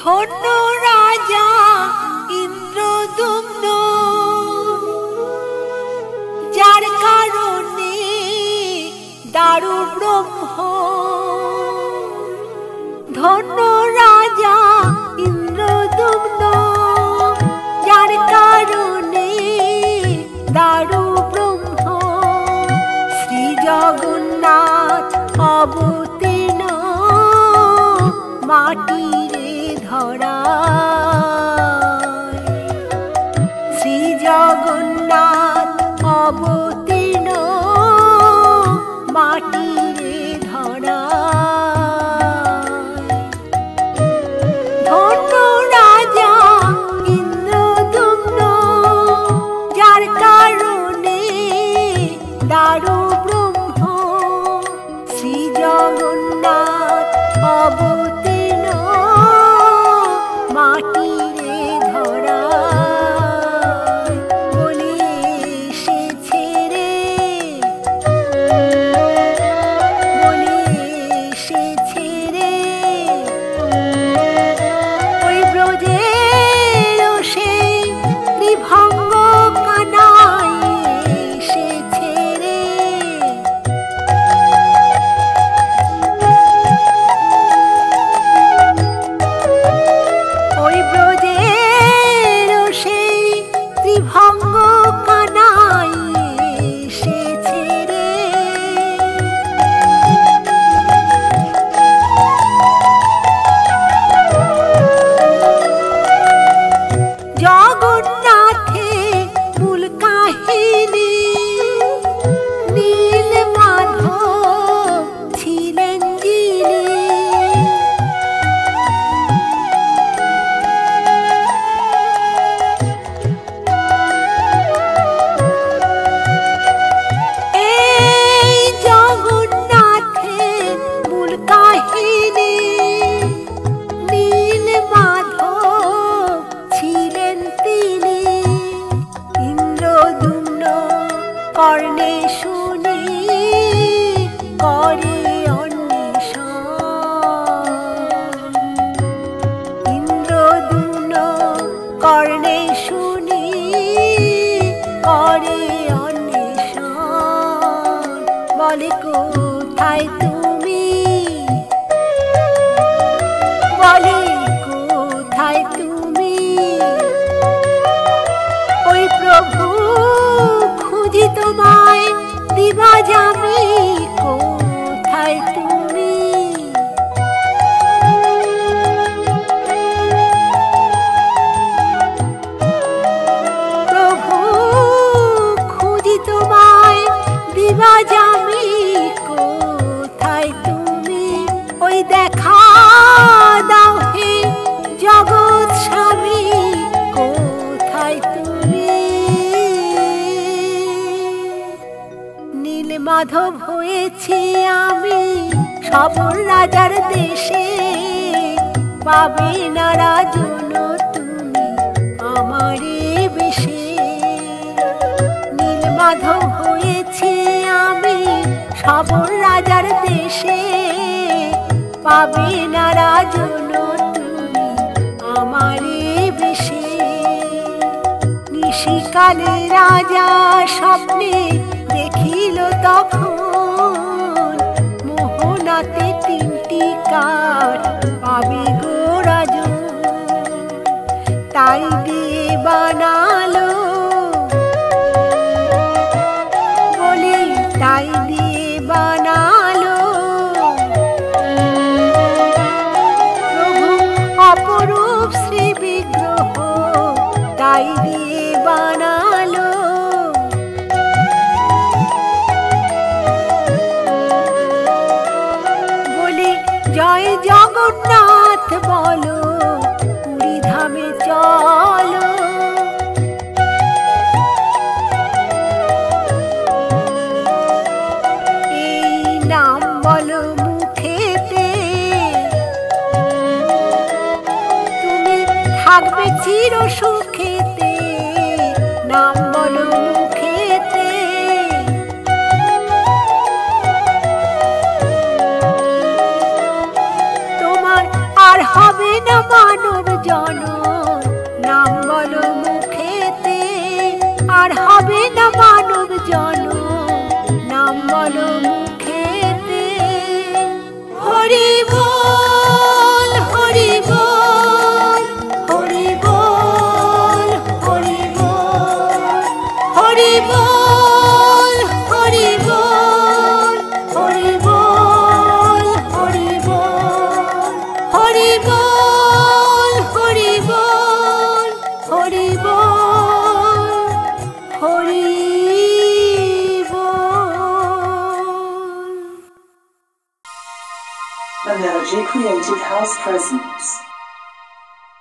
ধন্য রাজা ইন্দ্রদুম্ন, যার কারণে দারু ব্রহ্ম। ধন্য রাজা ইন্দ্রদুম্ন, যার কারণে দারু ব্রহ্ম। শ্রী জগন্নাথ অবতীর্ণ মাটিরে ধরায়। শ্রী জগন্নাথ অবতীর্ণ মাটিরে ধরায়। ধন্য রাজা ইন্দ্রদুম্ন, যার কারণে দারু ব্রহ্ম। শ্রী জগন্নাথ অবতীর্ণ মাটিরে ধরায়। বলে এসেছে রে, বলে এসেছে রে, ওই ব্রজের সেই ত্রিভঙ্গ কানাই এসেছে রে। ওই ব্রজের সেই ত্রিভঙ্গ কানাই এসেছে রে। জগন্নাথে মূল কাহিনী, নীল মাধব ছিলেন যিনি। এই জগন্নাথের মূল কাহিনী, নীল মাধব ছিলেন তিনি। ইন্দ্রদুম্ন কর্ণে শুনি করে অন্বেষণ। ইন্দ্রদুম্ন কর্ণে শুনি করে অন্বেষণ। বলে কোথায় তুমি, বলে কোথায় তুমি, ওই প্রভু খুঁজি তোমায় দিবা যামি। কোথায় তুমি, প্রভু খুঁজি তোমায় দিবা যামি। কোথায় তুমি, ওই দেখা দাও হে জগৎ স্বামী। কোথায় তুমি, নীল মাধব হয়েছি আমি সবর রাজার দেশে। পাবে না রাজন তুমি আমারে বেশে। নীল মাধব হয়েছি আমি সবর রাজার দেশে। পাবে না রাজন তুমি আমারে বেশে। নিশিকালে রাজা স্বপ্নে দেখিল তখন, মোহনাতে তিনটি কাঠ পাবে গো রাজন। তাই দিয়ে বানালো, বলি তাই দিয়ে বানালো প্রভু অপরূপ শ্রী বিগ্রহ। তাই দিয়ে বানালো, বলি জয় জগন্নাথ বলো, পুরী ধামে চলো। এই নাম বলো মুখেতে, তুমি থাকবে চির সুখেতে। নাম বলো মুখেতে, তোমার আর হবে না মানব জনম নাম বলো মুখেতে আর হবে না মানব জনম নাম বলো মুখেতে হরি বল হরি বল হরি বল হরি বল হরি বল হরি বল হরি বল হরি বল হরি বল হরি বল হরি বল Hari The Melody Creative House presents